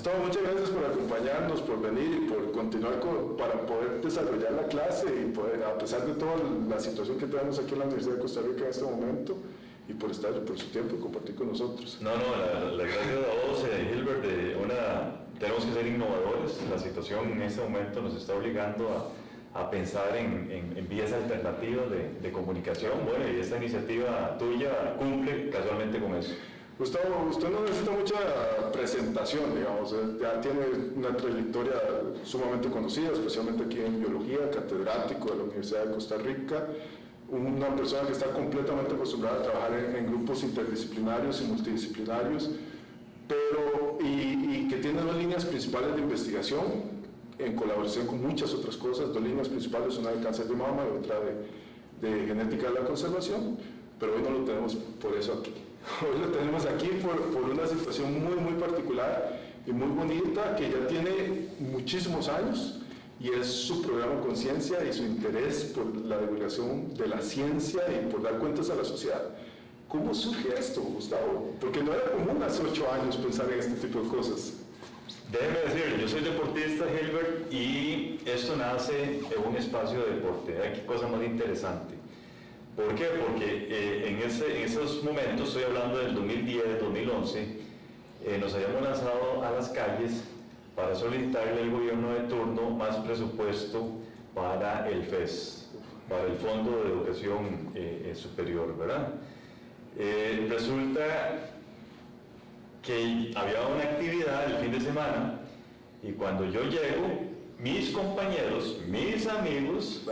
Gustavo, muchas gracias por acompañarnos, por venir y por continuar para poder desarrollar la clase y poder, a pesar de toda la situación que tenemos aquí en la Universidad de Costa Rica en este momento, y por estar, por su tiempo y compartir con nosotros. No, la gracias a vos, Gilbert, tenemos que ser innovadores. La situación en este momento nos está obligando a pensar en vías alternativas de comunicación. Bueno, y esta iniciativa tuya cumple casualmente con eso. Gustavo, usted no necesita mucha presentación, digamos, ya tiene una trayectoria sumamente conocida, especialmente aquí en biología, catedrático de la Universidad de Costa Rica, una persona que está completamente acostumbrada a trabajar en grupos interdisciplinarios y multidisciplinarios, y que tiene dos líneas principales de investigación, en colaboración con muchas otras cosas, dos líneas principales, una de cáncer de mama y otra de genética de la conservación, pero hoy no lo tenemos por eso aquí. Hoy lo tenemos aquí por una situación muy, muy particular y muy bonita que ya tiene muchísimos años, y es su programa Conciencia y su interés por la divulgación de la ciencia y por dar cuentas a la sociedad. ¿Cómo surge esto, Gustavo? Porque no era común hace 8 años pensar en este tipo de cosas. Déjeme decirle, yo soy deportista, Gilbert, y esto nace en un espacio de deporte. Hay qué cosa más interesante. ¿Por qué? Porque en esos momentos, estoy hablando del 2010, 2011, nos habíamos lanzado a las calles para solicitarle al gobierno de turno más presupuesto para el FES, para el Fondo de Educación Superior, ¿verdad? Resulta que había una actividad el fin de semana, y cuando yo llego, mis compañeros, mis amigos,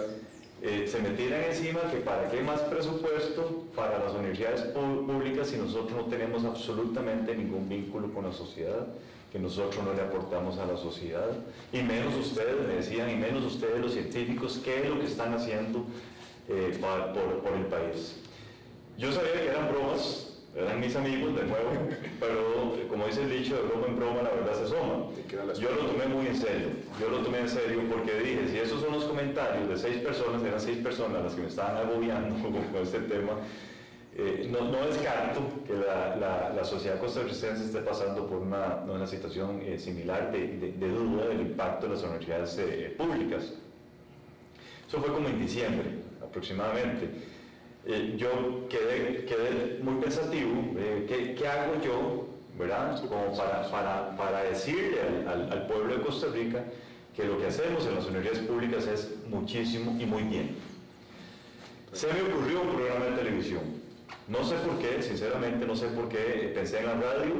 se me tiran encima que para qué más presupuesto para las universidades públicas si nosotros no tenemos absolutamente ningún vínculo con la sociedad, que nosotros no le aportamos a la sociedad, y menos ustedes, me decían, y menos ustedes los científicos, qué es lo que están haciendo por el país. Yo sabía que eran bromas, eran mis amigos de nuevo, pero como dice el dicho, de broma en broma la verdad se asoma. Yo lo tomé muy en serio, porque dije, si esos son los comentarios de 6 personas, eran 6 personas las que me estaban agobiando con este tema, no descarto que la sociedad costarricense esté pasando por una situación similar de duda del impacto de las universidades públicas. Eso fue como en diciembre aproximadamente. Yo quedé muy pensativo, ¿qué hago yo, verdad? Como para decirle al pueblo de Costa Rica que lo que hacemos en las universidades públicas es muchísimo y muy bien. Se me ocurrió un programa de televisión. No sé por qué, sinceramente no sé por qué, pensé en la radio.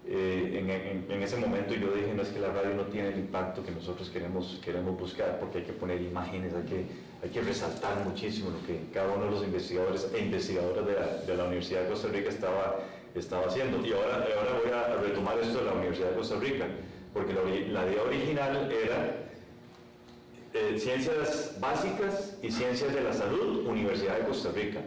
En ese momento yo dije, no, es que la radio no tiene el impacto que nosotros queremos buscar, porque hay que poner imágenes, hay que resaltar muchísimo lo que cada uno de los investigadores e investigadoras de la Universidad de Costa Rica estaba haciendo. Y ahora voy a retomar esto de la Universidad de Costa Rica, porque la idea original era Ciencias Básicas y Ciencias de la Salud, Universidad de Costa Rica.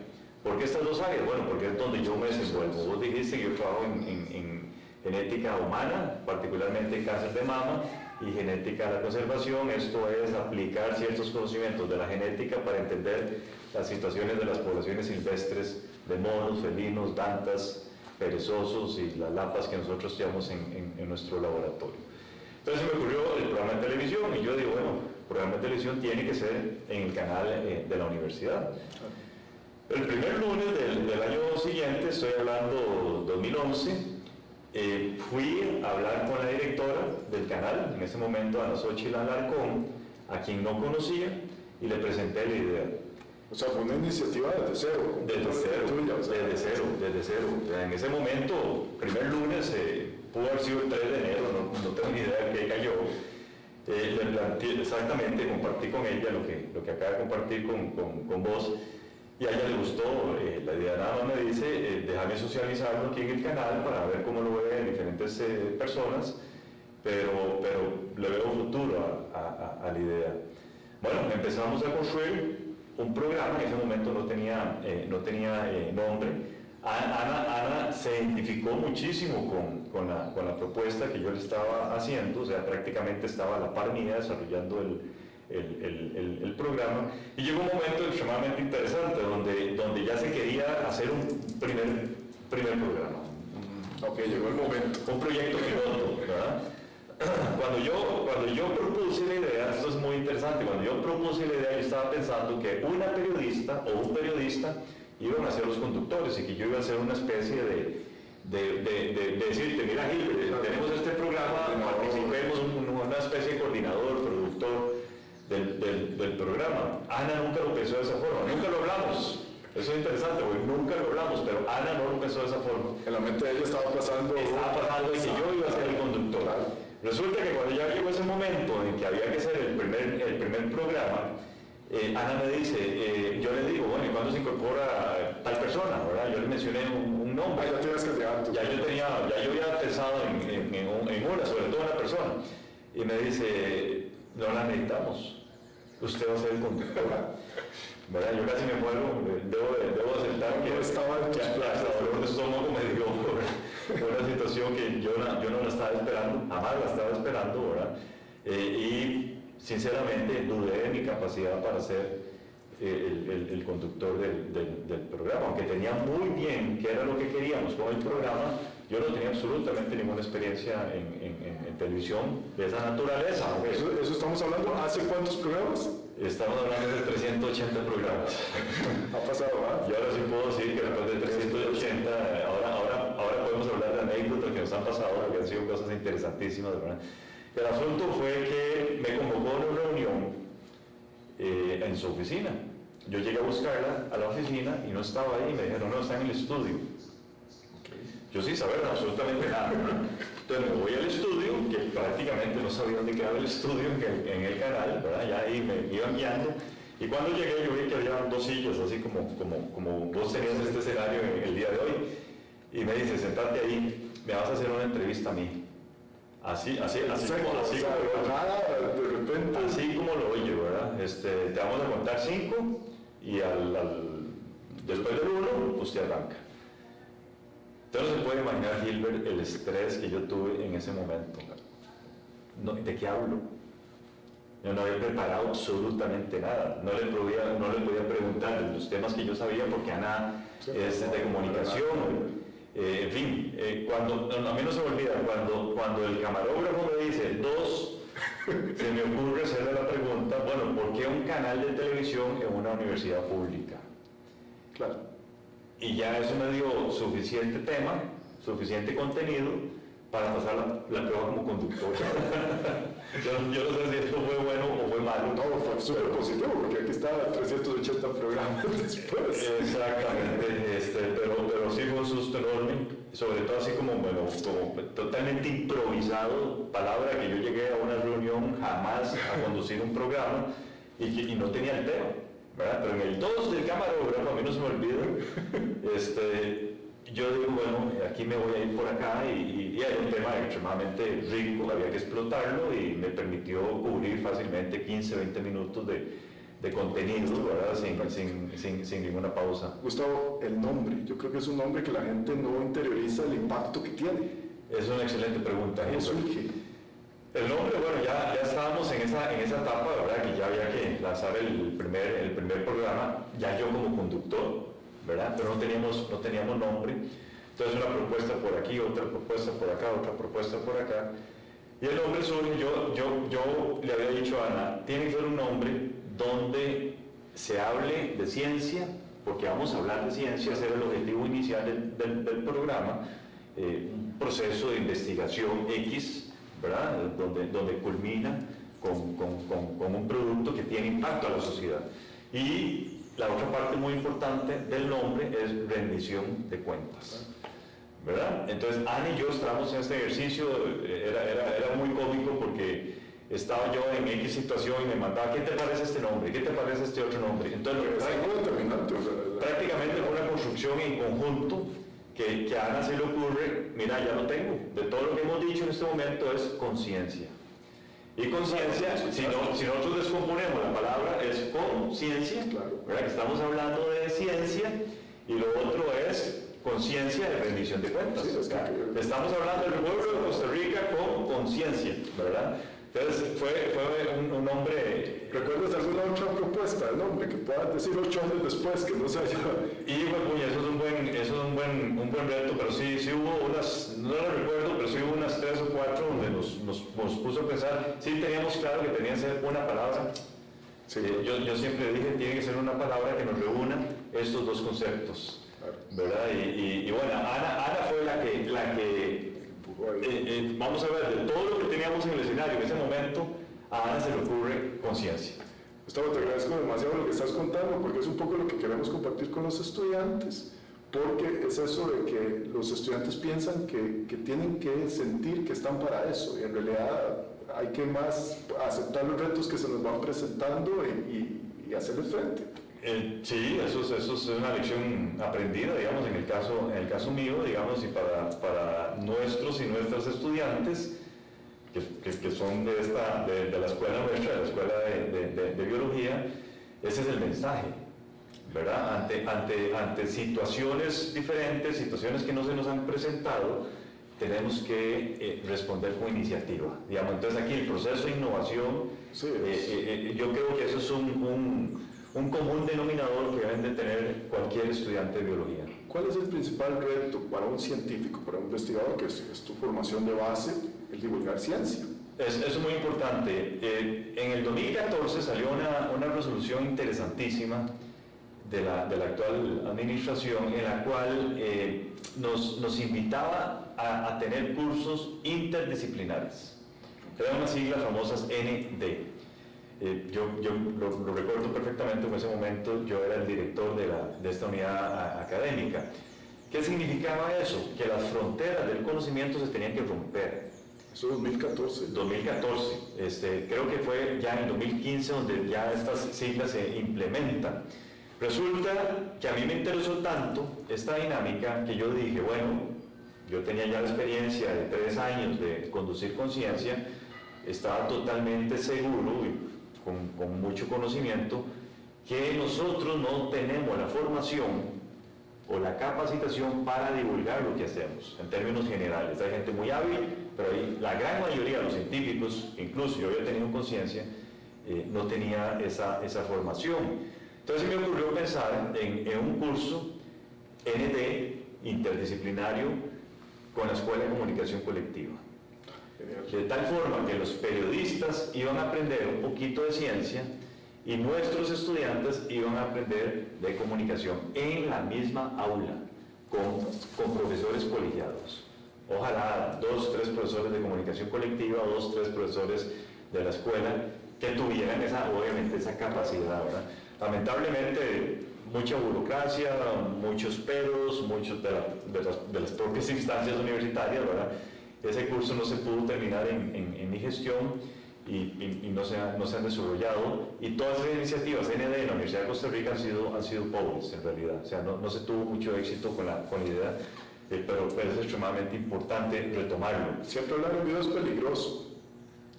¿Por qué estas dos áreas? Bueno, porque es donde yo me desenvuelvo. Vos dijiste que yo trabajo en genética humana, particularmente cáncer de mama, y genética de la conservación. Esto es aplicar ciertos conocimientos de la genética para entender las situaciones de las poblaciones silvestres de monos, felinos, dantas, perezosos y las lapas que nosotros tenemos en nuestro laboratorio. Entonces me ocurrió el programa de televisión, y yo digo, bueno, el programa de televisión tiene que ser en el canal de la universidad. El primer lunes del año siguiente, estoy hablando 2011, fui a hablar con la directora del canal, en ese momento Ana Xochitl Alarcón, a quien no conocía, y le presenté la idea. O sea, fue una iniciativa desde cero. Desde cero. En ese momento, primer lunes, pudo haber sido el 3 de enero, no tengo ni idea de qué cayó. Le planteé exactamente, compartí con ella lo que acaba de compartir con vos, y a ella le gustó la idea. Nada más me dice, déjame socializarlo aquí en el canal para ver cómo lo ven diferentes personas, pero le veo futuro a la idea. Bueno, empezamos a construir un programa. En ese momento no tenía nombre. Ana se identificó muchísimo con la propuesta que yo le estaba haciendo, o sea, prácticamente estaba a la par mía desarrollando el programa, y llegó un momento extremadamente interesante donde ya se quería hacer un primer programa. Ok, llegó el momento. Un proyecto piloto, ¿verdad? cuando yo propuse la idea, esto es muy interesante, cuando yo propuse la idea, yo estaba pensando que una periodista o un periodista iban a ser los conductores y que yo iba a ser una especie de decirte, mira Gil, tenemos este programa, participemos, una especie de coordinador, productor del programa. Ana nunca lo pensó de esa forma, nunca lo hablamos. Eso es interesante, porque nunca lo hablamos, pero Ana no lo pensó de esa forma. En la mente de ella estaba pasando de que yo iba a ser el conductor. Resulta que cuando ya llegó ese momento en que había que hacer el primer programa, Ana me dice, yo le digo, bueno, ¿y cuándo se incorpora tal persona? ¿Verdad? Yo le mencioné un nombre. Ya tienes candidato. Ya yo había pensado en una, sobre todo una persona. Y me dice, no la necesitamos, usted va a ser el conductor. ¿Verdad? Yo casi me muero, debo aceptar que estaba en tus hasta dolor de estómago me dio una situación que yo no la estaba esperando, jamás la estaba esperando, ¿verdad? Y sinceramente dudé de mi capacidad para ser el conductor del programa, aunque tenía muy bien qué era lo que queríamos con el programa. Yo no tenía absolutamente ninguna experiencia en televisión de esa naturaleza. ¿Eso estamos hablando? ¿Hace cuántos programas? Estamos hablando de 380 programas. Ha pasado, ¿ah? Y ahora sí puedo decir que después de 380, ahora podemos hablar de anécdotas que nos han pasado, que han sido cosas interesantísimas, ¿verdad? El asunto fue que me convocó a una reunión en su oficina. Yo llegué a buscarla a la oficina y no estaba ahí, me dijeron, no, está en el estudio. Yo sin saber absolutamente nada. Entonces me voy al estudio, que prácticamente no sabía dónde quedaba el estudio en el canal, ¿verdad? Ya ahí me iban guiando. Y cuando llegué yo vi que había dos sillas, así como vos tenías este escenario el día de hoy. Y me dice, sentate ahí, me vas a hacer una entrevista a mí. Así como lo oye, ¿verdad? Te vamos a contar 5 y después del 1, pues te arranca. Entonces se puede imaginar, Gilbert, el estrés que yo tuve en ese momento. ¿De qué hablo? Yo no había preparado absolutamente nada. No le podía preguntar de los temas que yo sabía porque Ana es de comunicación. En fin, a mí no se me olvida, cuando el camarógrafo me dice 2, se me ocurre hacerle la pregunta, bueno, ¿por qué un canal de televisión en una universidad pública? Claro. Y ya eso me dio suficiente tema, suficiente contenido para pasar la prueba como conductor. yo no sé si esto fue bueno o fue malo. No, fue súper positivo, porque aquí está 380 programas después. Exactamente, pero sí fue un susto enorme, sobre todo así como totalmente improvisado, palabra que yo llegué a una reunión jamás a conducir un programa y no tenía el tema. ¿Verdad? Pero en el 2 del camarógrafo, a mí no se me olvida, yo digo, bueno, aquí me voy a ir por acá y hay un tema extremadamente rico, había que explotarlo y me permitió cubrir fácilmente 15-20 minutos de contenido, ¿verdad? Sin ninguna pausa. Gustavo, el nombre, yo creo que es un nombre que la gente no interioriza el impacto que tiene. Es una excelente pregunta. ¿Cómo surge? El nombre, bueno, ya estábamos en esa etapa, ¿verdad? Que ya había que lanzar el primer programa, ya yo como conductor, ¿verdad? Pero no teníamos nombre. Entonces una propuesta por aquí, otra propuesta por acá, otra propuesta por acá. Y el nombre surge, yo le había dicho a Ana, tiene que ser un nombre donde se hable de ciencia, porque vamos a hablar de ciencia, ese era el objetivo inicial del programa, un proceso de investigación X, ¿verdad? Donde culmina con un producto que tiene impacto a la sociedad. Y la otra parte muy importante del nombre es rendición de cuentas, ¿verdad? Entonces Ana y yo estábamos en este ejercicio, era muy cómico porque estaba yo en X situación y me mandaba, ¿qué te parece este nombre? ¿Qué te parece este otro nombre? Entonces prácticamente fue una construcción en conjunto que a Ana se le ocurre, mira, ya lo tengo, de todo lo que hemos dicho en este momento es conciencia. Y conciencia, si nosotros descomponemos la palabra, es conciencia, ¿verdad? Que estamos hablando de ciencia, y lo otro es conciencia de rendición de cuentas. Sí, estamos hablando del pueblo de Costa Rica con conciencia, ¿verdad? Entonces fue un hombre... ¿Recuerdas alguna otra propuesta del hombre que puedas decir 8 años después que no se haya...? Y bueno, eso es un buen reto, pero sí hubo unas, no lo recuerdo, pero sí hubo unas 3 o 4 donde nos puso a pensar, sí teníamos claro que tenía que ser una palabra. Sí. Yo siempre dije, tiene que ser una palabra que nos reúna estos dos conceptos, ¿verdad? Y bueno, Ana fue la que vamos a ver, de todo lo que teníamos en el escenario en ese momento, a Ana se le ocurre conciencia. Gustavo, te agradezco demasiado lo que estás contando, porque es un poco lo que queremos compartir con los estudiantes, porque es eso de que los estudiantes piensan que tienen que sentir que están para eso, y en realidad hay que más aceptar los retos que se nos van presentando y hacerles frente. Sí, eso es una lección aprendida, digamos, en el caso mío, digamos, y para nuestros y nuestras estudiantes, que son de la escuela nuestra, de la escuela de biología, ese es el mensaje, ¿verdad? Ante situaciones diferentes, situaciones que no se nos han presentado, tenemos que responder con iniciativa, digamos. Entonces aquí el proceso de innovación, sí, yo creo que eso es un común denominador que deben de tener cualquier estudiante de biología. ¿Cuál es el principal reto para un científico, para un investigador, que es tu formación de base, el divulgar ciencia? Eso es muy importante. En el 2014 salió una resolución interesantísima de la actual administración, en la cual nos invitaba a tener cursos interdisciplinares. Eran unas siglas famosas ND. Yo lo recuerdo perfectamente. En ese momento yo era el director de esta unidad académica. ¿Qué significaba eso? Que las fronteras del conocimiento se tenían que romper. Eso es 2014. 2014. Creo que fue ya en 2015 donde ya estas siglas se implementan. Resulta que a mí me interesó tanto esta dinámica que yo dije, bueno, yo tenía ya la experiencia de 3 años de conducir conciencia, estaba totalmente seguro y con mucho conocimiento que nosotros no tenemos la formación o la capacitación para divulgar lo que hacemos, en términos generales. Hay gente muy hábil, pero la gran mayoría de los científicos, incluso yo había tenido conciencia, no tenía esa formación. Entonces me ocurrió pensar en un curso ND interdisciplinario con la Escuela de Comunicación Colectiva. De tal forma que los periodistas iban a aprender un poquito de ciencia y nuestros estudiantes iban a aprender de comunicación en la misma aula, con profesores colegiados. Ojalá 2 o 3 profesores de comunicación colectiva, 2 o 3 profesores de la escuela que tuvieran obviamente esa capacidad, ¿verdad? Lamentablemente, mucha burocracia, muchos peros, muchos de las propias instancias universitarias, ¿verdad? Ese curso no se pudo terminar en mi gestión y no se han desarrollado, y todas las iniciativas ND en la Universidad de Costa Rica han sido pobres en realidad. O sea, no se tuvo mucho éxito con la idea, pero es extremadamente importante retomarlo. Siempre hablar en vivo es peligroso.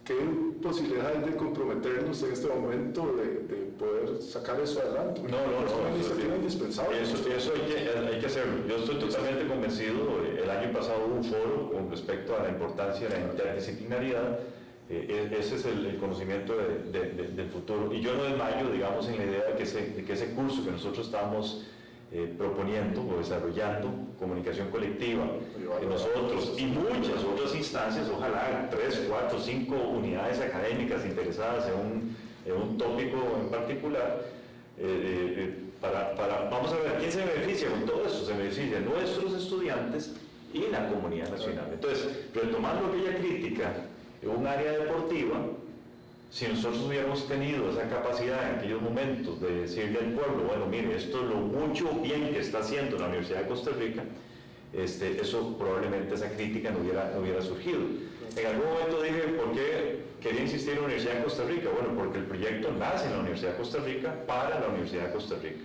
¿Qué posibilidad hay de comprometernos en este momento de poder sacar eso adelante? No, es una iniciativa indispensable. Eso hay que hacerlo. Yo estoy totalmente convencido. El año pasado hubo un foro con respecto a la importancia de la interdisciplinaridad. Ese es el conocimiento del futuro. Y yo no desmayo, digamos, en la idea de que ese curso que nosotros estamos proponiendo o desarrollando, comunicación colectiva, nosotros y muchas otras instancias, ojalá 3, 4, 5 unidades académicas interesadas en un tópico en particular, vamos a ver quién se beneficia con todo esto. Se benefician nuestros estudiantes y la comunidad nacional. Entonces, retomando aquella crítica en un área deportiva, si nosotros hubiéramos tenido esa capacidad en aquellos momentos de decirle al pueblo, bueno, mire, esto es lo mucho bien que está haciendo la Universidad de Costa Rica, eso probablemente esa crítica no hubiera surgido. En algún momento dije, ¿por qué quería insistir en la Universidad de Costa Rica? Bueno, porque el proyecto nace en la Universidad de Costa Rica para la Universidad de Costa Rica.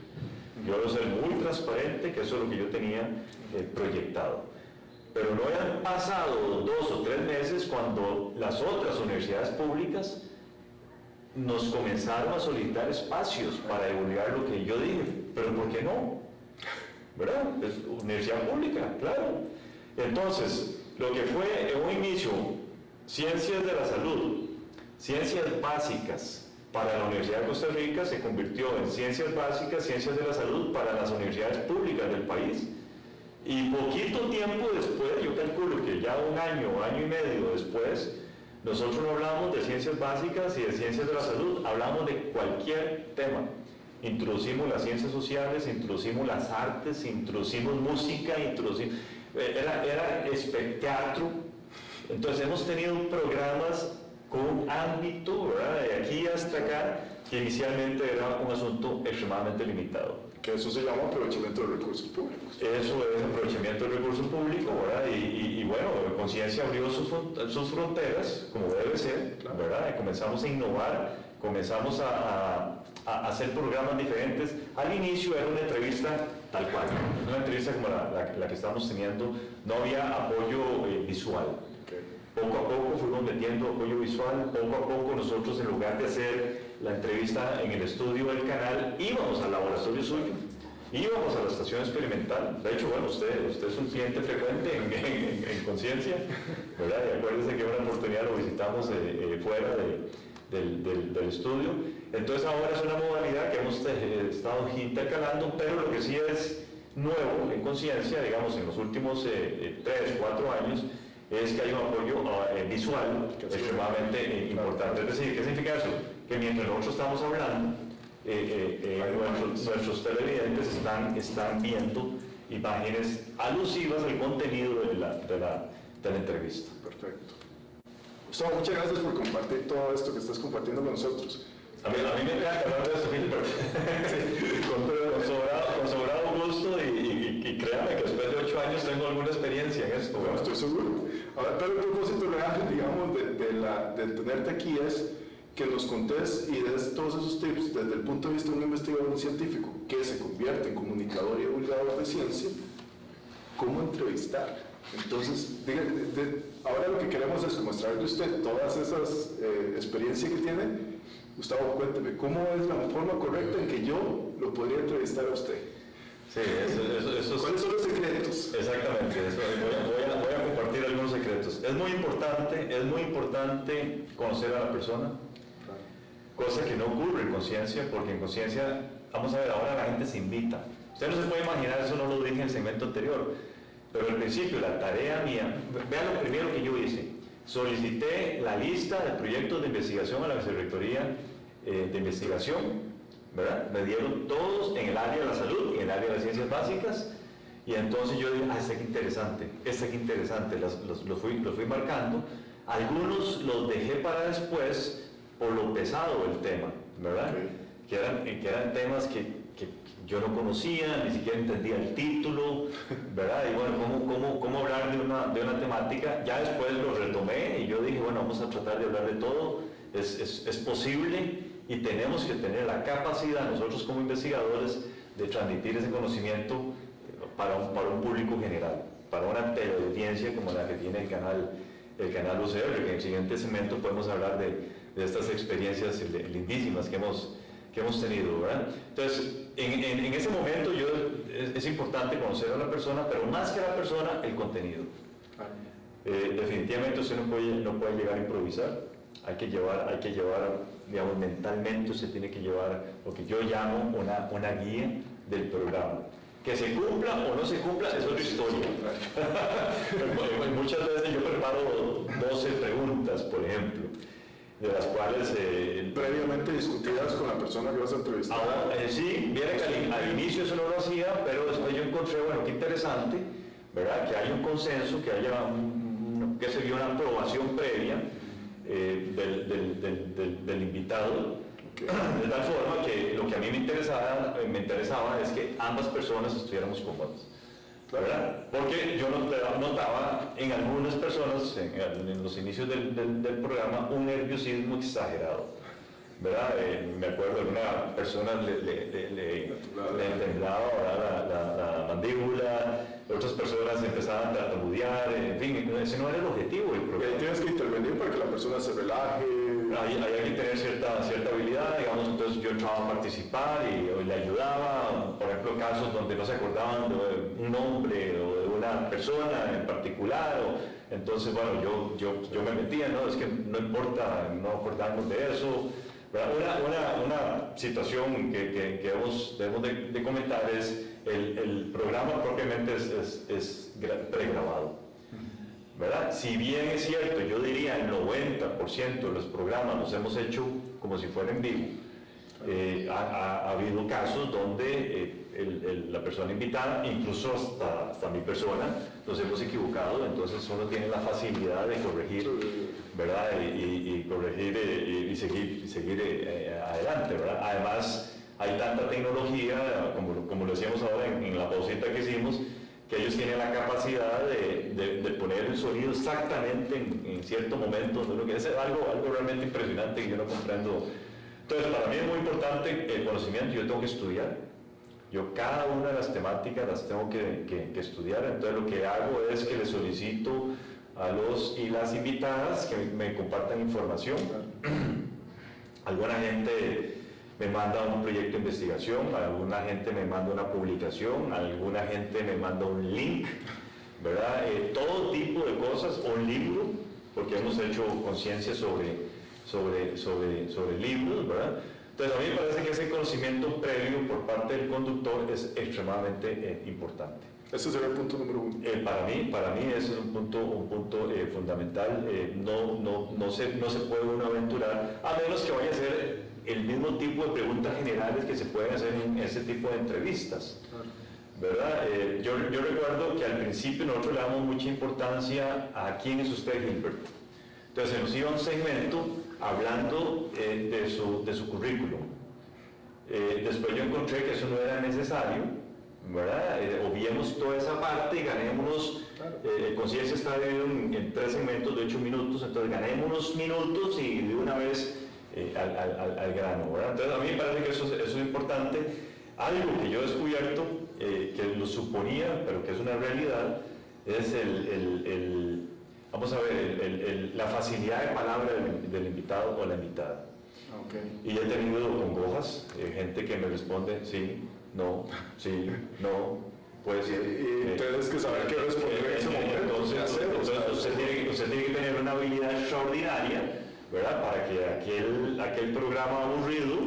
Yo debo ser muy transparente, que eso es lo que yo tenía proyectado. Pero no habían pasado 2 o 3 meses cuando las otras universidades públicas nos comenzaron a solicitar espacios para divulgar lo que yo dije. Pero ¿por qué no? ¿Verdad? Es universidad pública, claro. Entonces, lo que fue en un inicio ciencias de la salud, Ciencias Básicas para la Universidad de Costa Rica se convirtió en Ciencias Básicas, Ciencias de la Salud para las universidades públicas del país. Y poquito tiempo después, yo calculo que ya un año y medio después, nosotros no hablamos de ciencias básicas y de ciencias de la salud, hablamos de cualquier tema. Introducimos las ciencias sociales, introducimos las artes, introducimos música, era teatro. Entonces hemos tenido programas con un ámbito, ¿verdad?, de aquí hasta acá, que inicialmente era un asunto extremadamente limitado. Que eso se llama aprovechamiento de recursos públicos. Eso es aprovechamiento del recurso público, ¿verdad? Y bueno, Conciencia abrió sus fronteras, como debe ser, ¿verdad? Y comenzamos a innovar, comenzamos a hacer programas diferentes. Al inicio era una entrevista tal cual, una entrevista como la que estamos teniendo, no había apoyo visual. Poco a poco fuimos metiendo apoyo visual, poco a poco nosotros, en lugar de hacer la entrevista en el estudio del canal, íbamos al laboratorio suyo, íbamos a la estación experimental. De hecho, bueno, usted es un cliente frecuente en Conciencia, ¿verdad? Y acuérdese que una oportunidad lo visitamos fuera del estudio. Entonces ahora es una modalidad que hemos estado intercalando, pero lo que sí es nuevo en Conciencia, digamos, en los últimos 3, 4 años, es que hay un apoyo visual extremadamente importante. Es decir, ¿qué significa eso? Que mientras nosotros estamos hablando, nuestros televidentes están viendo imágenes alusivas al contenido de la entrevista. Perfecto. Gustavo, muchas gracias por compartir todo esto que estás compartiendo con nosotros. A mí me encanta hablar de esto, con sobrado gusto, y créame que después de 8 años tengo alguna experiencia en esto. Bueno, estoy seguro. Ahora, pero el propósito real, digamos, de tenerte aquí es que nos contés y des todos esos tips desde el punto de vista de un investigador científico que se convierte en comunicador y divulgador de ciencia, cómo entrevistar. Entonces, ahora lo que queremos es mostrarle a usted todas esas experiencias que tiene. Gustavo, cuénteme, ¿cómo es la forma correcta en que yo lo podría entrevistar a usted? Sí, eso ¿Cuáles son los secretos? Exactamente, voy a compartir algunos secretos. Es muy importante conocer a la persona, cosa que no ocurre en Conciencia, porque en Conciencia, vamos a ver, ahora la gente se invita. Usted no se puede imaginar, eso no lo dije en el segmento anterior, pero al principio la tarea mía, vean lo primero que yo hice, solicité la lista de proyectos de investigación a la Vicerrectoría de Investigación, ¿verdad? Me dieron todos en el área de la salud y en el área de las ciencias básicas, y entonces yo dije, este que interesante, los fui marcando. Algunos los dejé para después por lo pesado del tema, ¿verdad? Okay. Que eran temas que yo no conocía, ni siquiera entendía el título, ¿verdad? Y bueno, ¿cómo hablar de una temática? Ya después lo retomé y yo dije, bueno, vamos a tratar de hablar de todo, es posible, y tenemos que tener la capacidad nosotros como investigadores de transmitir ese conocimiento para un público general, para una teleaudiencia como la que tiene el canal UCR, que en el siguiente segmento podemos hablar de estas experiencias lindísimas que hemos tenido, ¿verdad? Entonces, en ese momento es importante conocer a la persona, pero más que a la persona, el contenido. Definitivamente usted no puede llegar a improvisar, hay que llevar, digamos, mentalmente usted tiene que llevar lo que yo llamo una guía del programa. Que se cumpla o no se cumpla es otra historia. Muchas veces yo preparo 12 preguntas, por ejemplo, de las cuales previamente discutidas con la persona que vas a entrevistar. Sí, viene que al inicio eso no lo hacía, pero después yo encontré, bueno, qué interesante, ¿verdad? Que haya un consenso, que haya que se dio una aprobación previa del invitado, okay. De tal forma que lo que a mí me interesaba es que ambas personas estuviéramos cómodas, ¿verdad? Porque yo notaba en algunas personas, en los inicios del programa, un nerviosismo exagerado, ¿verdad? Me acuerdo de una persona le temblaba la mandíbula, otras personas empezaban a tartamudear, en fin, ese no era el objetivo del programa. Tienes que intervenir para que la persona se relaje. Hay que tener cierta habilidad, digamos. Entonces yo entraba a participar y le ayudaba, por ejemplo, casos donde no se acordaban de un nombre o de una persona en particular, entonces, bueno, yo me metía, ¿no? Es que no importa, no acordarnos de eso. Una situación que debemos de comentar es el programa propiamente es pregrabado, ¿verdad? Si bien es cierto, yo diría el 90% de los programas los hemos hecho como si fuera en vivo. Ha habido casos donde la persona invitada, incluso hasta mi persona, nos hemos equivocado, entonces uno tiene la facilidad de corregir, ¿verdad? Y corregir y seguir adelante, ¿verdad? Además, hay tanta tecnología, como lo decíamos ahora en la pausita que hicimos, que ellos tienen la capacidad de poner el sonido exactamente en cierto momento, ¿no? Que es algo realmente impresionante que yo no comprendo. Entonces, para mí es muy importante el conocimiento. Yo tengo que estudiar. Yo cada una de las temáticas las tengo que estudiar. Entonces, lo que hago es que le solicito a los y las invitadas que me compartan información. Alguna gente me manda un proyecto de investigación, alguna gente me manda una publicación, alguna gente me manda un link, ¿verdad? Todo tipo de cosas, o un libro, porque hemos hecho conciencia sobre libros, ¿verdad? Entonces a mí me parece que ese conocimiento previo por parte del conductor es extremadamente importante. Ese sería el punto número 1. Para mí ese es un punto fundamental. No se puede uno aventurar, a menos que vaya a ser el mismo tipo de preguntas generales que se pueden hacer en ese tipo de entrevistas, ¿verdad? Yo recuerdo que al principio nosotros le damos mucha importancia a quién es usted, Gilbert. Entonces se nos iba un segmento hablando de su currículum. Después yo encontré que eso no era necesario, ¿verdad? Obviemos toda esa parte y ganémonos, conciencia está dividido en 3 segmentos de 8 minutos, entonces ganémonos minutos y de una vez al grano, ¿verdad? Entonces a mí me parece que eso es importante. Algo que yo he descubierto, que lo suponía, pero que es una realidad, es vamos a ver, la facilidad de palabra del invitado o la invitada. Okay. Y he tenido congojas, gente que me responde sí, no, puede ser. Y tienes que saber qué responder en ese momento. Entonces usted tiene que tener una habilidad extraordinaria, ¿verdad? Para que aquel programa aburrido,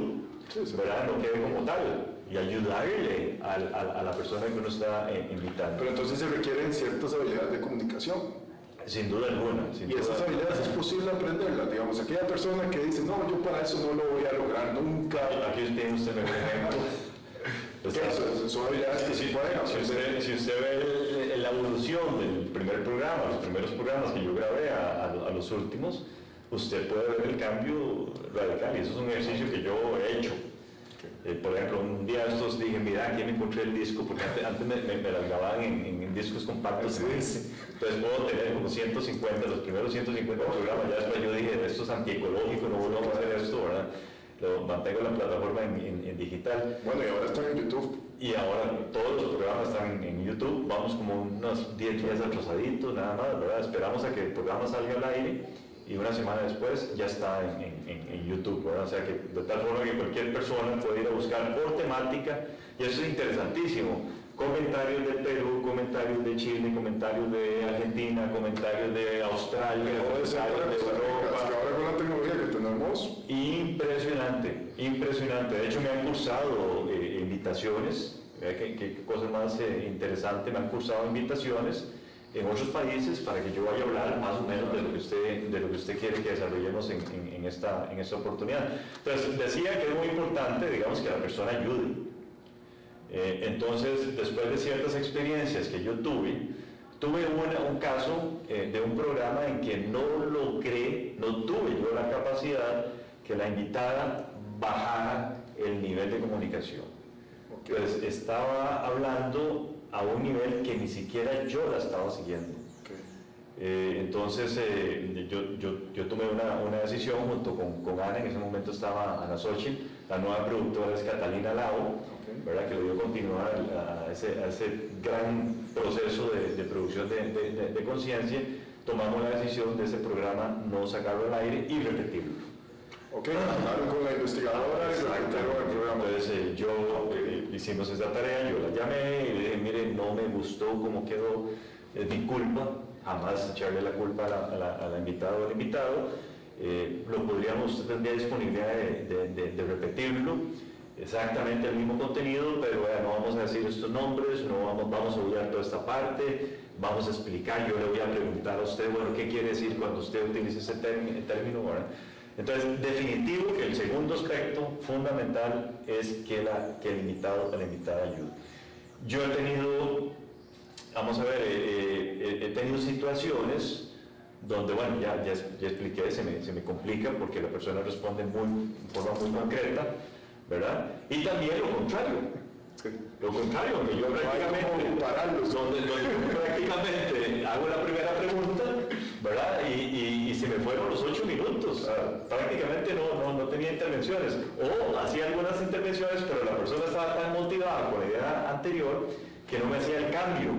¿verdad? No quede como tal. Y ayudarle a la persona que uno está invitando. Pero entonces se requieren ciertas habilidades de comunicación. Sin duda alguna. Y esas habilidades es posible aprenderlas. Digamos, aquella persona que dice, no, yo para eso no lo voy a lograr nunca. Aquí tiene usted un ejemplo. Son habilidades que sí pueden aprender. Si usted ve la evolución del primer programa, los primeros programas que yo grabé a los últimos, usted puede ver el cambio radical. Y eso es un ejercicio que yo he hecho. Por ejemplo, un día de estos dije, mira, aquí me encontré el disco, porque antes me las grababan en discos compactos. Entonces puedo tener como 150, los primeros 150 programas. Ya después yo dije, esto es antiecológico, no volvamos a hacer esto, ¿verdad? Lo mantengo la plataforma en digital. Bueno, y ahora están en YouTube. Y ahora todos los programas están en YouTube. Vamos como unos 10 días atrasaditos, nada más, ¿verdad? Esperamos a que el programa salga al aire y una semana después ya está en YouTube, ¿verdad? O sea que de tal forma que cualquier persona puede ir a buscar por temática, y eso es interesantísimo. Comentarios de Perú, comentarios de Chile, comentarios de Argentina, comentarios de Australia, comentarios de Europa. Ahora con la tecnología que tenemos. Impresionante. De hecho me han cursado invitaciones, qué cosa más interesante, me han cursado invitaciones en otros países para que yo vaya a hablar más o menos de lo que usted quiere que desarrollemos en esta oportunidad. Entonces decía que es muy importante, digamos, que la persona ayude. Entonces, después de ciertas experiencias que yo tuve un caso de un programa en que no tuve yo la capacidad que la invitada bajara el nivel de comunicación. Entonces, estaba hablando a un nivel que ni siquiera yo la estaba siguiendo. Entonces yo tomé una decisión junto con Ana. En ese momento estaba Ana Xochitl, la nueva productora es Catalina Lao, ¿verdad? Que le dio continuidad a ese gran proceso de producción de conciencia. Tomamos la decisión de ese programa no sacarlo al aire y repetirlo. Ok, hablaron con la investigadora y repitieron el programa. Entonces hicimos esa tarea, yo la llamé y le dije, mire, no me gustó cómo quedó, es mi culpa, jamás echarle la culpa a la invitada o al invitado. Usted tendría disponibilidad de repetirlo, exactamente el mismo contenido, pero no vamos a decir estos nombres, no vamos a obviar toda esta parte, vamos a explicar, yo le voy a preguntar a usted, bueno, ¿qué quiere decir cuando usted utiliza ese término? ¿Verdad? Entonces, definitivo que el segundo aspecto fundamental es que el invitado o la invitada ayude. Yo he tenido, vamos a ver, he tenido situaciones donde, bueno, ya expliqué, se me complica porque la persona responde de forma muy concreta, ¿verdad? Y también lo contrario. Sí. Lo contrario, que yo prácticamente hago la primera pregunta, ¿verdad? Y se me fueron los 8 minutos. Prácticamente no tenía intervenciones. O hacía algunas intervenciones, pero la persona estaba tan motivada con la idea anterior que no me hacía el cambio,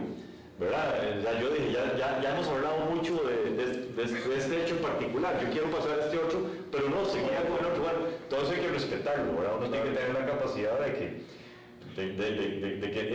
¿verdad? Ya yo dije, ya hemos hablado mucho de este hecho en particular. Yo quiero pasar a este otro, pero no, seguía con el otro. Bueno, entonces hay que respetarlo, ¿verdad? Uno tiene que tener la capacidad de que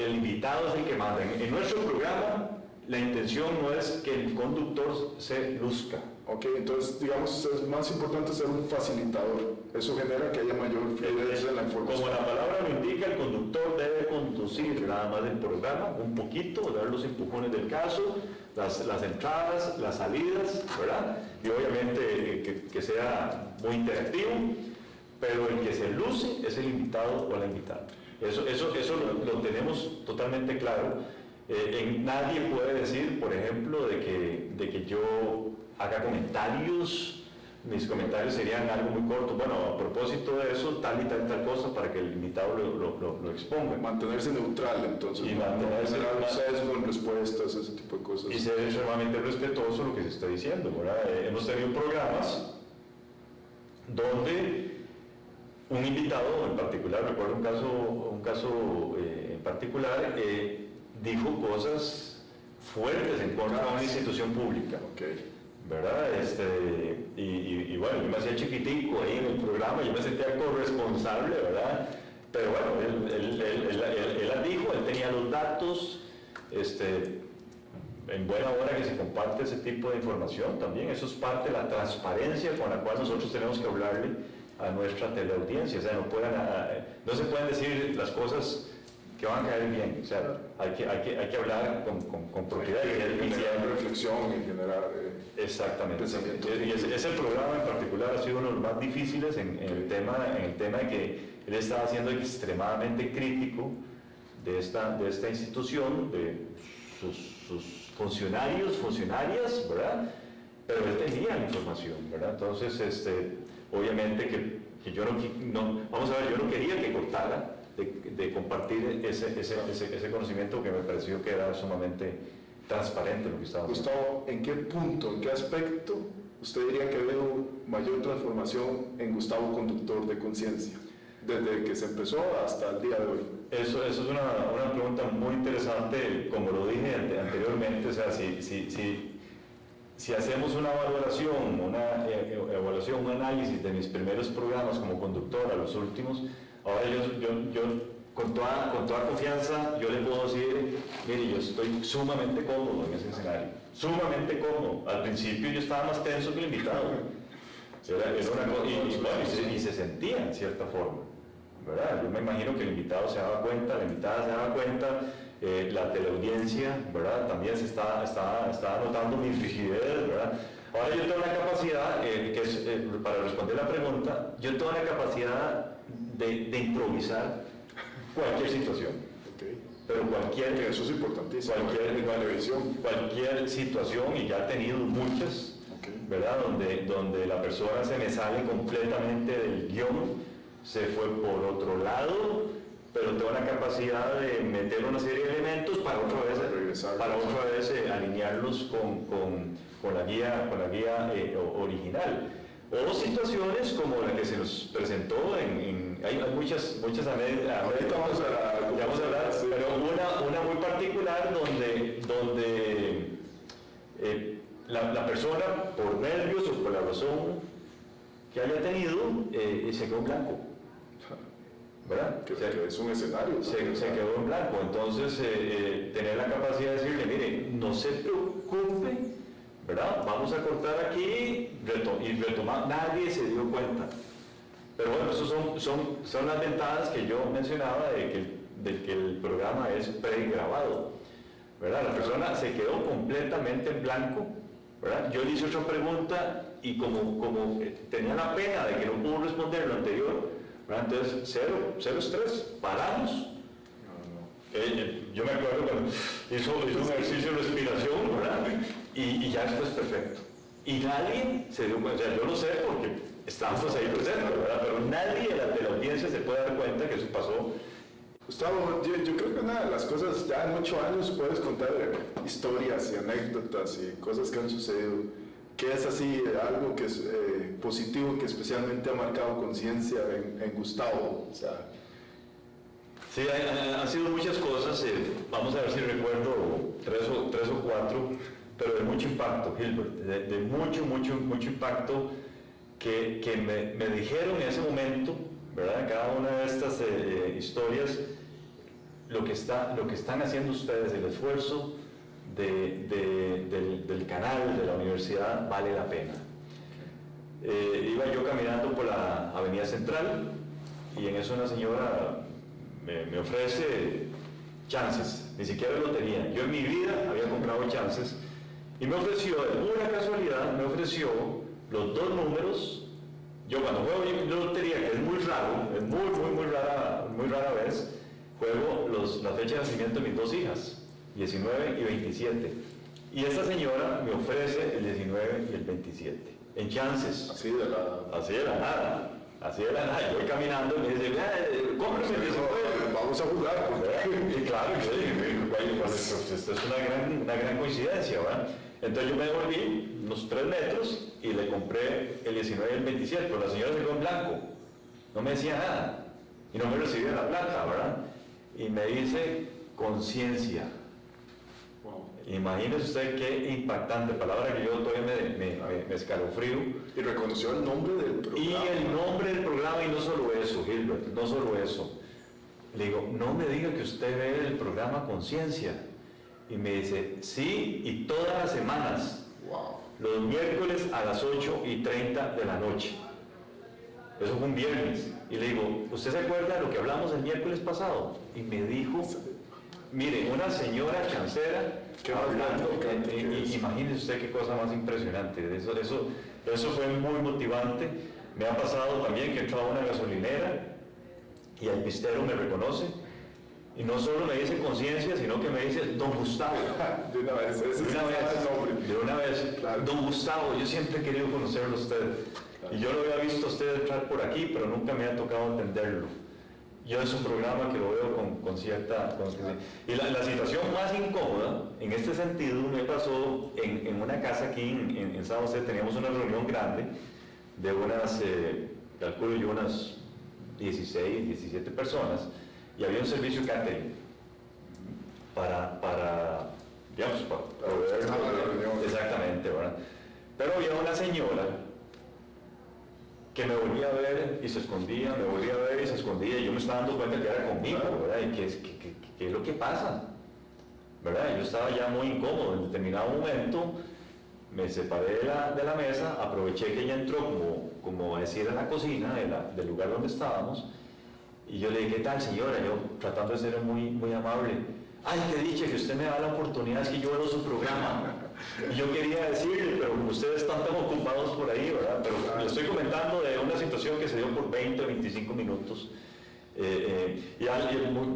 el invitado es el que manda. En nuestro programa, la intención no es que el conductor se luzca. Ok, entonces, digamos, es más importante ser un facilitador. Eso genera que haya mayor fluidez en la información. Como la palabra lo indica, el conductor debe conducir nada más del programa, un poquito, dar los empujones del caso, las entradas, las salidas, ¿verdad? Y obviamente que sea muy interactivo, pero el que se luce es el invitado o la invitada. Eso lo tenemos totalmente claro. Nadie puede decir, por ejemplo, de que yo haga comentarios, mis comentarios serían algo muy corto. Bueno, a propósito de eso, tal y tal cosa para que el invitado lo exponga. Mantenerse neutral, entonces. Y mantenerse neutral, sesgo en respuestas, ese tipo de cosas. Y ser extremadamente respetuoso de lo que se está diciendo, ¿verdad? Hemos tenido programas donde un invitado en particular, recuerdo un caso en particular, dijo cosas fuertes en contra de una institución pública. Okay. ¿Verdad? Y bueno, yo me hacía chiquitico ahí en el programa, yo me sentía corresponsable, ¿verdad? Pero bueno, él dijo, él tenía los datos, en buena hora que se comparte ese tipo de información también. Eso es parte de la transparencia con la cual nosotros tenemos que hablarle a nuestra teleaudiencia. O sea, no se pueden decir las cosas que van a caer bien. O sea, hay que hablar con propiedad. Y generar reflexión y generar exactamente. Pensamiento. Y ese programa en particular ha sido uno de los más difíciles en el tema de que él estaba siendo extremadamente crítico de esta institución, de sus funcionarias, ¿verdad? Pero él tenía la información, ¿verdad? Entonces, obviamente que yo no quería que cortara de compartir ese conocimiento que me pareció que era sumamente transparente lo que estaba haciendo. Gustavo, ¿en qué punto, en qué aspecto usted diría que ha habido mayor transformación en Gustavo Conductor de Conciencia, desde que se empezó hasta el día de hoy? Eso es una pregunta muy interesante, como lo dije anteriormente. O sea, si hacemos una valoración, un análisis de mis primeros programas como conductor a los últimos, ahora yo con toda confianza, yo le puedo decir, mire, yo estoy sumamente cómodo en ese escenario, sumamente cómodo. Al principio yo estaba más tenso que el invitado. Y se sentía en cierta forma, ¿verdad? Yo me imagino que el invitado se daba cuenta, la invitada se daba cuenta, la teleaudiencia, ¿verdad? También se estaba notando mi rigidez, ¿verdad? Ahora yo tengo la capacidad, para responder la pregunta, yo tengo la capacidad de improvisar cualquier situación. Okay. Pero eso es importantísimo. Cualquier situación, y ya he tenido muchas, okay, ¿verdad? Donde la persona se me sale completamente del guión, se fue por otro lado, pero tengo la capacidad de meter una serie de elementos para otra vez alinearlos con la guía original. O situaciones como la que se nos presentó hay muchas anécdotas. Ahorita vamos a hablar, sí. Pero una muy particular donde la persona, por nervios o por la razón que haya tenido y se quedó en blanco. ¿Verdad? Que es un escenario, ¿no? Se quedó en blanco. Entonces, tener la capacidad de decirle, mire, no se preocupe, ¿verdad? Vamos a cortar aquí y retomar. Nadie se dio cuenta. Pero bueno, esas son las ventajas que yo mencionaba de que el programa es pregrabado, ¿verdad? La persona se quedó completamente en blanco, ¿verdad? Yo le hice otra pregunta y como tenía la pena de que no pudo responder lo anterior, ¿verdad? Entonces cero estrés, paramos. Yo me acuerdo cuando hizo un ejercicio de respiración, ¿verdad? Y ya después perfecto. Y nadie se dio cuenta, o sea, yo lo sé porque estábamos ahí presentes, ¿verdad? Pero nadie de la audiencia se puede dar cuenta que eso pasó. Gustavo, yo creo que una de las cosas, ya en 8 años puedes contar historias y anécdotas y cosas que han sucedido. ¿Qué es así algo que es positivo, que especialmente ha marcado conciencia en Gustavo? O sea, sí, han sido muchas cosas. Vamos a ver si recuerdo tres o cuatro, pero de mucho impacto, Gilbert, de mucho impacto que me dijeron en ese momento, ¿verdad? Cada una de estas historias, lo que están haciendo ustedes, el esfuerzo del canal, de la universidad, vale la pena. Iba yo caminando por la Avenida Central y en eso una señora me ofrece chances, ni siquiera lotería. Yo en mi vida había comprado chances y me ofreció, de pura casualidad, me ofreció los 2 números. Yo cuando juego lotería, que es muy raro, es muy rara vez, juego la fecha de nacimiento de mis 2 hijas, 19 y 27. Y esta señora me ofrece el 19 y el 27, en chances. así de la nada. Yo voy caminando y me dice, cómprame el 19. Vamos a jugar. Y claro, yo dije, pues esto es una gran coincidencia, ¿verdad? Entonces yo me devolví unos 3 metros y le compré el 19 y el 27, pero la señora se quedó en blanco, no me decía nada y no me recibía la plata, ¿verdad? Y me dice, conciencia. Wow. Imagínese usted qué impactante, palabra que yo todavía me escalofrío. Y reconoció el nombre del programa. Y el nombre del programa, y no solo eso, Gilbert, no solo eso. Le digo, no me diga que usted ve el programa Conciencia. Y me dice, sí, y todas las semanas, Wow. los miércoles a las 8:30 de la noche. Eso fue un viernes. Y le digo, ¿usted se acuerda de lo que hablamos el miércoles pasado? Y me dijo, mire, una señora chancera hablando, imagínese usted qué cosa más impresionante. Eso fue muy motivante. Me ha pasado también que he entrado a una gasolinera y el pistero me reconoce. Y no solo me dice conciencia, sino que me dice Don Gustavo. De una vez, De una vez, claro. Don Gustavo, yo siempre he querido conocerlo a usted. Claro. Y yo lo había visto a usted entrar por aquí, pero nunca me ha tocado entenderlo. Yo es un programa que lo veo con cierta... Y la situación más incómoda, en este sentido, me pasó en una casa aquí en San José. Teníamos una reunión grande de calculo yo, unas 16, 17 personas. Y había un servicio catering para proveer la reunión. Exactamente, ¿verdad? Pero había una señora que me volvía a ver y se escondía, me volvía a ver y se escondía, y yo me estaba dando cuenta que era conmigo, ¿verdad? Y ¿qué es lo que pasa? ¿Verdad? Yo estaba ya muy incómodo. En determinado momento me separé de la mesa, aproveché que ella entró como a decir a la cocina del lugar donde estábamos. Y yo le dije, ¿qué tal, señora? Yo tratando de ser muy amable. Ay, qué dicha que usted me da la oportunidad, es que yo veo su programa. Y yo quería decirle, pero como ustedes están tan ocupados por ahí, ¿verdad? Pero le estoy comentando de una situación que se dio por 20 o 25 minutos.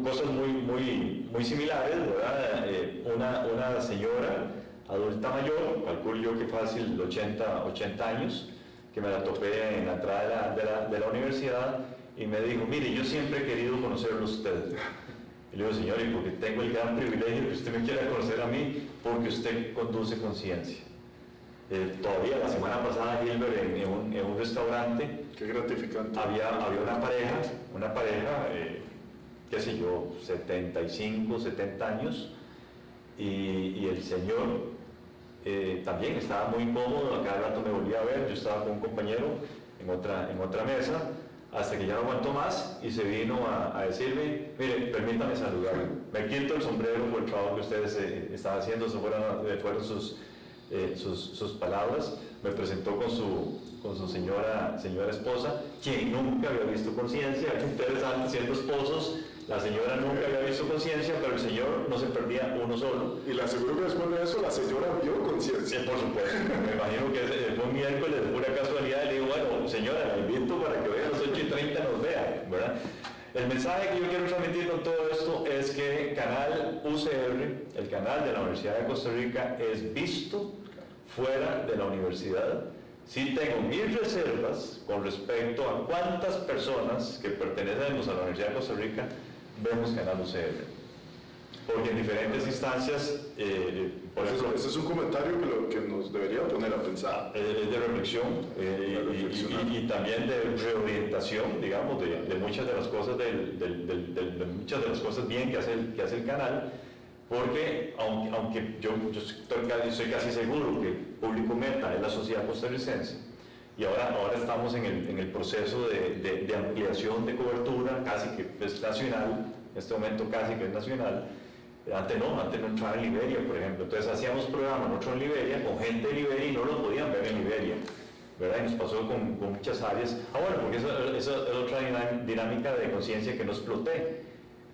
Cosas muy similares, ¿verdad? Una señora adulta mayor, calculo yo que fácil 80 años, que me la topé en la entrada de la universidad. Y me dijo, mire, yo siempre he querido conocerlo a usted. Y le digo, señor, y porque tengo el gran privilegio que usted me quiera conocer a mí, porque usted conduce conciencia. Todavía la semana pasada, Gilbert, en un restaurante, Qué gratificante. había una pareja, qué sé yo, 75, 70 años, y el señor también estaba muy incómodo. A cada rato me volvía a ver, yo estaba con un compañero, en otra mesa, hasta que ya no aguantó más y se vino a decirme, mire, permítame saludarlo, me quito el sombrero por el trabajo que ustedes están haciendo, eso fueron sus palabras. Me presentó con su señora esposa, quien nunca había visto conciencia. Ustedes antes siendo esposos, la señora nunca había visto conciencia, pero el señor no se perdía uno solo. Y le aseguro que después de eso la señora vio conciencia. Por supuesto, me imagino que fue un miércoles de pura casualidad, y le digo, bueno, señora, la invito para que vea a las 8:30 nos vea, ¿verdad? El mensaje que yo quiero transmitir con todo esto es que Canal UCR, el canal de la Universidad de Costa Rica, es visto fuera de la universidad. Sí tengo mis reservas con respecto a cuántas personas que pertenecemos a la Universidad de Costa Rica vemos Canal UCR. Porque en diferentes instancias, por ejemplo... Ese es un comentario que nos debería poner a pensar. Es de reflexión, y también de reorientación, digamos, de muchas de las cosas, de muchas de las cosas bien que hace el canal. Porque aunque yo estoy casi seguro que el público meta es la sociedad costarricense, y ahora estamos en el proceso de ampliación de cobertura, casi que es nacional, en este momento casi que es nacional. Antes no entraba en Liberia, por ejemplo. Entonces hacíamos programas nosotros en Liberia, con gente de Liberia, y no lo podían ver en Liberia, ¿verdad? Y nos pasó con muchas áreas. Bueno, porque esa es otra dinámica de conciencia que no exploté.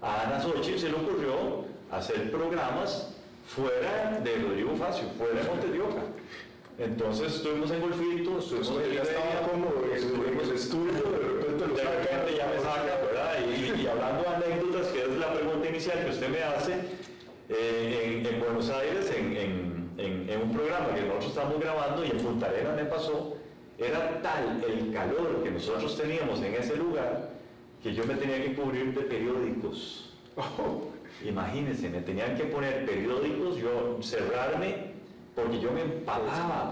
A Ana Xochitl se le ocurrió hacer programas fuera de Rodrigo Facio, fuera de Montes de Oca. Entonces estuvimos en Golfito, estuvimos en Liberia, estaba como en el estudio, de repente ya me saca, ¿verdad? Y hablando de anécdotas, que es la pregunta inicial que usted me hace, en Buenos Aires, en un programa que nosotros estamos grabando, y en Punta Arenas me pasó, era tal el calor que nosotros teníamos en ese lugar, que yo me tenía que cubrir de periódicos. Imagínense, me tenían que poner periódicos, yo cerrarme, porque yo me empapaba.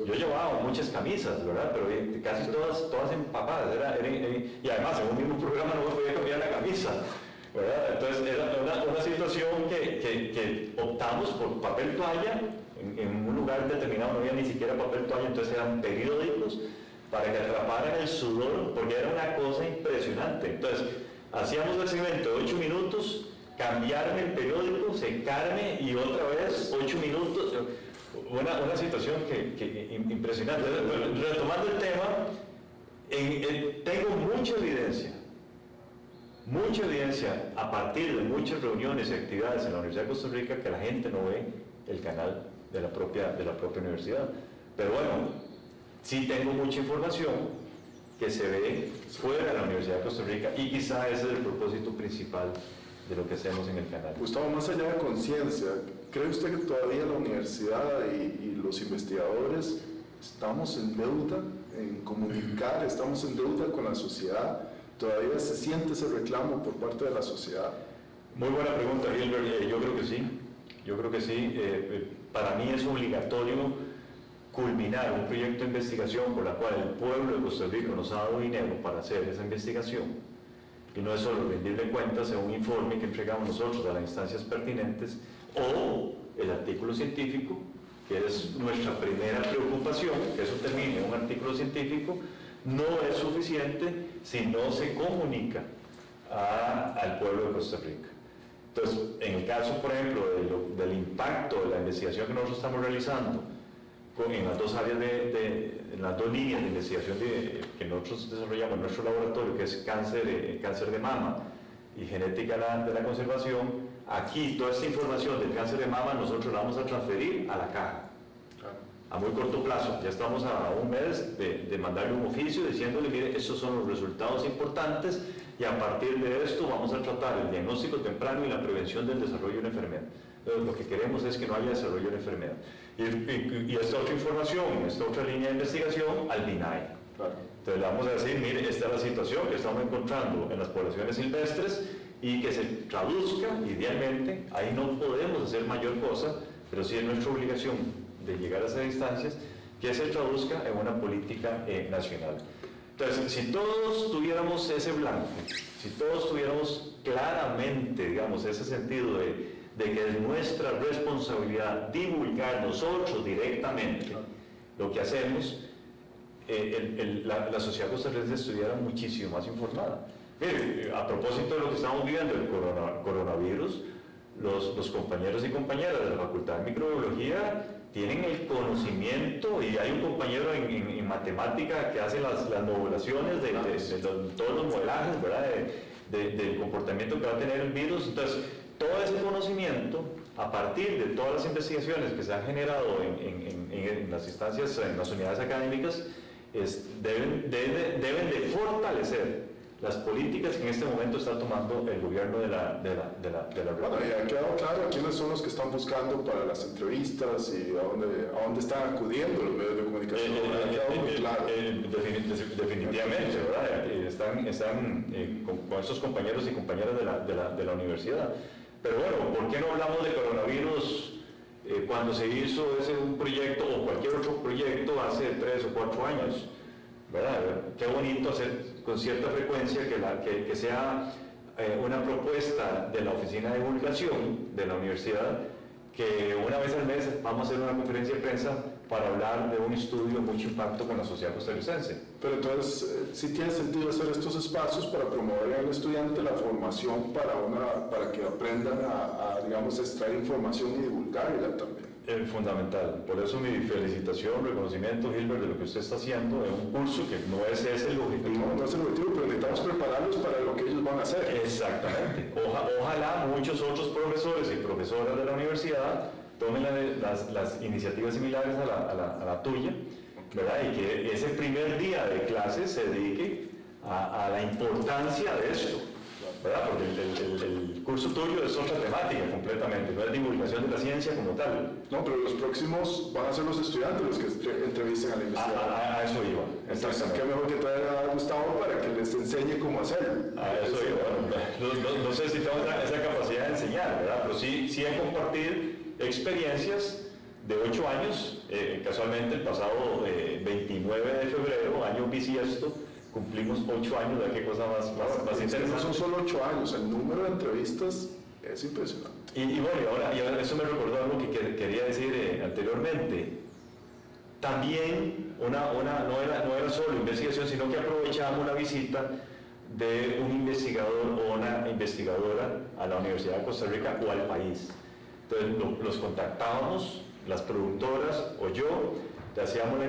Yo llevaba muchas camisas, ¿verdad? Pero casi todas empapadas. Y además, en un mismo programa no me podía cambiar la camisa, ¿verdad? Entonces era una situación que optamos por papel toalla. En un lugar determinado no había ni siquiera papel toalla, entonces eran periódicos para que atraparan el sudor, porque era una cosa impresionante. Entonces, hacíamos el segmento de 8 minutos, cambiarme el periódico, secarme y otra vez 8 minutos. Una situación que impresionante. Retomando el tema, tengo mucha evidencia a partir de muchas reuniones y actividades en la Universidad de Costa Rica que la gente no ve el canal de la propia universidad. Pero bueno, sí tengo mucha información que se ve fuera de la Universidad de Costa Rica, y quizá ese es el propósito principal de lo que hacemos en el canal. Gustavo, más allá de conciencia, ¿cree usted que todavía la universidad y los investigadores estamos en deuda en comunicar, estamos en deuda con la sociedad? ¿Todavía se siente ese reclamo por parte de la sociedad? Muy buena pregunta, Gilbert. Yo creo que sí. Para mí es obligatorio culminar un proyecto de investigación por la cual el pueblo de Costa Rica nos ha dado dinero para hacer esa investigación. Y no es solo rendirle cuentas en un informe que entregamos nosotros a las instancias pertinentes, o el artículo científico, que es nuestra primera preocupación, que eso termine en un artículo científico. No es suficiente si no se comunica al pueblo de Costa Rica. Entonces, en el caso, por ejemplo, del impacto de la investigación que nosotros estamos realizando en las dos áreas en las dos líneas de investigación que nosotros desarrollamos en nuestro laboratorio, que es cáncer de mama y genética de la conservación, aquí toda esta información del cáncer de mama nosotros la vamos a transferir a la caja a muy corto plazo. Ya estamos a un mes de mandarle un oficio diciéndole, mire, estos son los resultados importantes, y a partir de esto vamos a tratar el diagnóstico temprano y la prevención del desarrollo de una enfermedad. Entonces, lo que queremos es que no haya desarrollo de una enfermedad. Y esta otra información, esta otra línea de investigación, al DINAE. Claro. Entonces le vamos a decir, mire, esta es la situación que estamos encontrando en las poblaciones silvestres, y que se traduzca, idealmente, ahí no podemos hacer mayor cosa, pero sí es nuestra obligación de llegar a esas instancias, que se traduzca en una política nacional. Entonces, si todos tuviéramos ese blanco, si todos tuviéramos claramente, digamos, ese sentido de que es nuestra responsabilidad divulgar nosotros directamente lo que hacemos, la sociedad costarricense estuviera muchísimo más informada. Mire, a propósito de lo que estamos viviendo, el coronavirus, los compañeros y compañeras de la Facultad de Microbiología tienen el conocimiento, y hay un compañero en matemática que hace las modulaciones de todos los modelajes, ¿verdad? Del comportamiento que va a tener el virus. Entonces, todo ese conocimiento, a partir de todas las investigaciones que se han generado en las instancias, en las unidades académicas, deben de fortalecer las políticas que en este momento está tomando el gobierno de la Bueno, y ha quedado claro quiénes son los que están buscando para las entrevistas y a dónde están acudiendo los medios de comunicación. Ha quedado muy claro. Definitivamente, ¿verdad? Están con estos compañeros y compañeras de la universidad. Pero bueno, ¿por qué no hablamos de coronavirus cuando se hizo un proyecto o cualquier otro proyecto hace 3 o 4 años? ¿Verdad? Qué bonito hacer con cierta frecuencia que sea una propuesta de la Oficina de Divulgación de la universidad, que una vez al mes vamos a hacer una conferencia de prensa para hablar de un estudio de mucho impacto con la sociedad costarricense. Pero entonces, sí tiene sentido hacer estos espacios para promover al estudiante la formación para que aprendan digamos, extraer información y divulgarla también. Fundamental. Por eso mi felicitación, reconocimiento, Gilbert, de lo que usted está haciendo en un curso que no es ese el objetivo. No es el objetivo, pero necesitamos prepararlos para lo que ellos van a hacer. Exactamente. Ojalá muchos otros profesores y profesoras de la universidad tomen las iniciativas similares a la tuya, ¿verdad? Y que ese primer día de clases se dedique a la importancia de esto, ¿verdad? Porque el curso tuyo es otra temática completamente, no es divulgación de la ciencia como tal. No, pero los próximos van a ser los estudiantes los que entrevisten al investigador. A eso iba. Entonces, qué mejor que traer a Gustavo para que les enseñe cómo hacerlo. A eso iba. No sé si tengo esa capacidad de enseñar, ¿verdad? Pero sí en compartir experiencias de 8 años. Casualmente el pasado 29 de febrero, año bisiesto, cumplimos 8 años. ¿De qué cosa más interesante? No son solo 8 años, el número de entrevistas es impresionante. Y bueno, y ahora eso me recordó algo que quería decir anteriormente. También no era solo investigación, sino que aprovechamos la visita de un investigador o una investigadora a la Universidad de Costa Rica o al país. Entonces los contactábamos, las productoras o yo, hacíamos la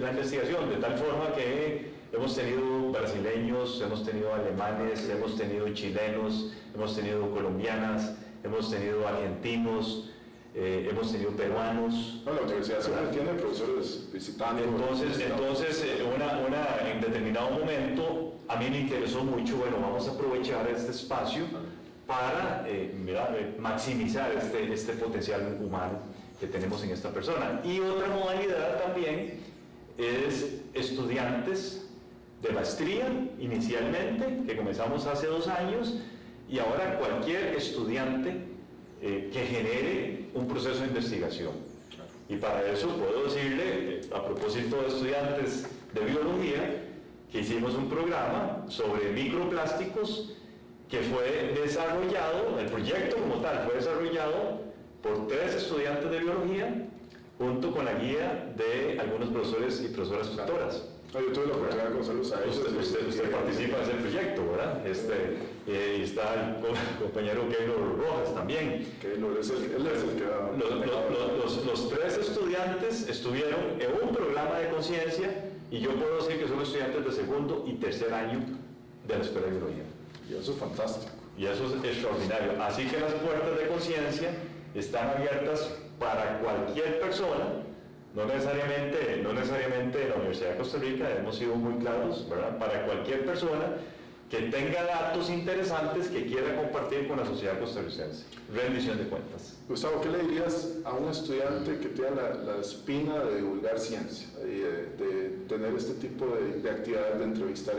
investigación de tal forma que hemos tenido brasileños, hemos tenido alemanes, hemos tenido chilenos, hemos tenido colombianas, hemos tenido argentinos, hemos tenido peruanos. No, la universidad siempre tiene profesores visitando. Entonces en determinado momento, a mí me interesó mucho, bueno, vamos a aprovechar este espacio para maximizar este potencial humano que tenemos en esta persona. Y otra modalidad también es estudiantes de maestría, inicialmente, que comenzamos hace 2 años, y ahora cualquier estudiante que genere un proceso de investigación. Y para eso puedo decirle, a propósito de estudiantes de biología, que hicimos un programa sobre microplásticos que fue desarrollado, el proyecto como tal fue desarrollado por 3 estudiantes de biología junto con la guía de algunos profesores y profesoras tutoras. Yo tuve la oportunidad de conocerlos a ellos. Usted participa en ese proyecto, ¿verdad? Y está el compañero Keylor Rojas también. Keylor él es el que da... Los 3 estudiantes estuvieron en un programa de conciencia, y yo puedo decir que son estudiantes de 2.er y 3.er año de la Escuela de Biología. Y eso es fantástico. Y eso es extraordinario. Así que las puertas de conciencia están abiertas para cualquier persona, no necesariamente la Universidad de Costa Rica, hemos sido muy claros, ¿verdad? Para cualquier persona que tenga datos interesantes que quiera compartir con la sociedad costarricense. Rendición de cuentas. Gustavo, ¿qué le dirías a un estudiante que tiene la espina de divulgar ciencia y de tener este tipo de actividades, de entrevistar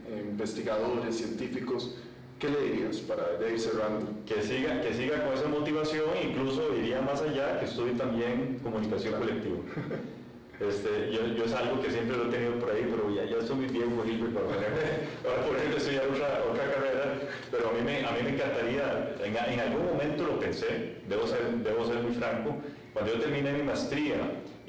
investigadores, científicos? ¿Qué le dirías para ir cerrando? Que siga con esa motivación, incluso iría más allá, que estudie también comunicación colectiva. Yo es algo que siempre lo he tenido por ahí, pero ya estoy muy viejo para ponerme a estudiar otra carrera, pero a mí me encantaría, en algún momento lo pensé, debo ser muy franco, cuando yo terminé mi maestría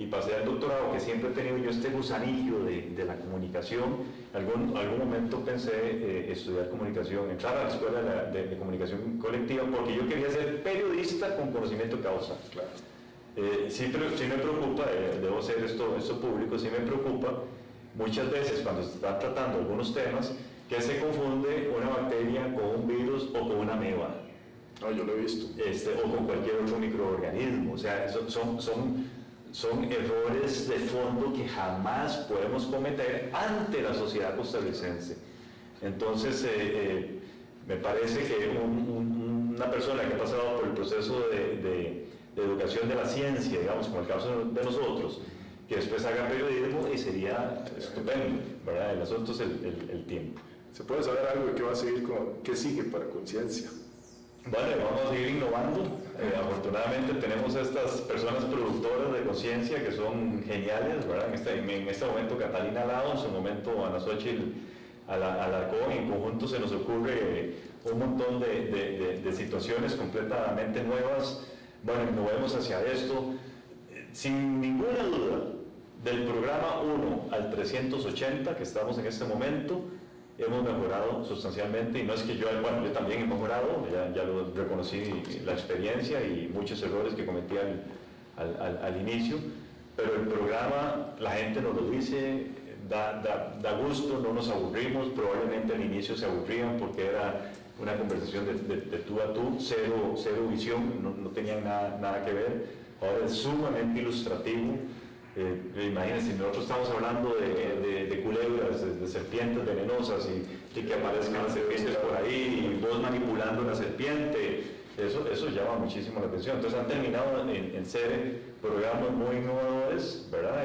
y pasé al doctorado, que siempre he tenido yo este gusanillo de la comunicación, algún momento pensé estudiar comunicación, entrar a la escuela de comunicación colectiva, porque yo quería ser periodista con conocimiento de causa. Claro. Sí me preocupa, debo ser esto público, sí me preocupa muchas veces cuando se están tratando algunos temas que se confunde una bacteria con un virus o con una ameba. No, yo lo he visto. O con cualquier otro microorganismo. O sea, son errores de fondo que jamás podemos cometer ante la sociedad costarricense. Entonces, me parece que una persona que ha pasado por el proceso de educación de la ciencia, digamos, como el caso de nosotros, que después haga periodismo, y sería estupendo, ¿verdad? El asunto es el tiempo. ¿Se puede saber algo de qué va a seguir, qué sigue para Conciencia? Vale, vamos a seguir innovando. Afortunadamente tenemos estas personas productoras de conciencia que son geniales, ¿verdad? En este momento Catalina Lao, en su momento Ana Xochitl Alarcón, en conjunto se nos ocurre un montón de situaciones completamente nuevas. Bueno, nos movemos hacia esto. Sin ninguna duda, del programa 1 al 380 que estamos en este momento, hemos mejorado sustancialmente, y no es que yo también he mejorado, ya lo reconocí, la experiencia y muchos errores que cometí al inicio, pero el programa, la gente nos lo dice, da gusto, no nos aburrimos. Probablemente al inicio se aburrían porque era una conversación de tú a tú, cero visión, no tenían nada que ver. Ahora es sumamente ilustrativo. Imagínense, nosotros estamos hablando de culebras, de serpientes venenosas y que aparezcan las serpientes por ahí y vos manipulando la serpiente, eso llama muchísimo la atención. Entonces han terminado en ser programas muy innovadores, ¿verdad?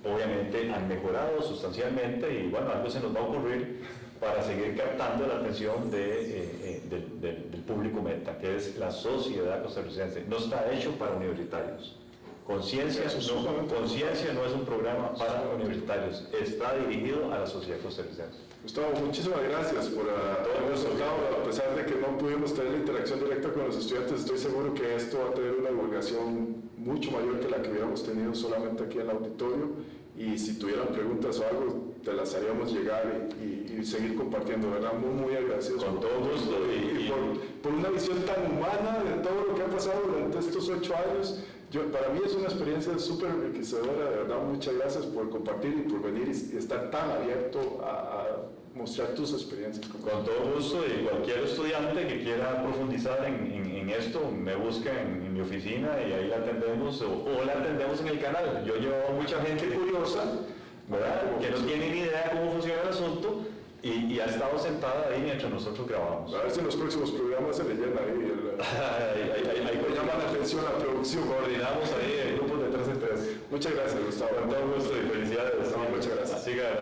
Obviamente han mejorado sustancialmente, y bueno, algo se nos va a ocurrir para seguir captando la atención del público meta, que es la sociedad costarricense. No está hecho para universitarios. Conciencia no es un programa para universitarios, está dirigido a la sociedad costarricense. Gustavo, muchísimas gracias por habernos soltado. A pesar de que no pudimos tener la interacción directa con los estudiantes, estoy seguro que esto va a tener una divulgación mucho mayor que la que hubiéramos tenido solamente aquí en el auditorio, y si tuvieran preguntas o algo, te las haríamos llegar y seguir compartiendo, ¿verdad? Muy agradecidos. Con todo gusto. Y por una visión tan humana de todo lo que ha pasado durante estos 8 años. Para mí es una experiencia súper enriquecedora, de verdad. Muchas gracias por compartir y por venir y estar tan abierto a mostrar tus experiencias. Con todo gusto, y cualquier estudiante que quiera profundizar en esto, me busca en mi oficina y ahí la atendemos, o la atendemos en el canal. Yo llevo mucha gente curiosa, ¿verdad?, que no tiene ni idea cómo funciona el asunto, y ha estado sentada ahí mientras nosotros grabamos. A ver si en los próximos programas se le llena ahí. Ahí llama la atención la producción. Coordinamos ahí en grupos de 3 en 3. Muchas gracias, Gustavo. Con todo gusto y felicidades. No, muchas gracias. Siga.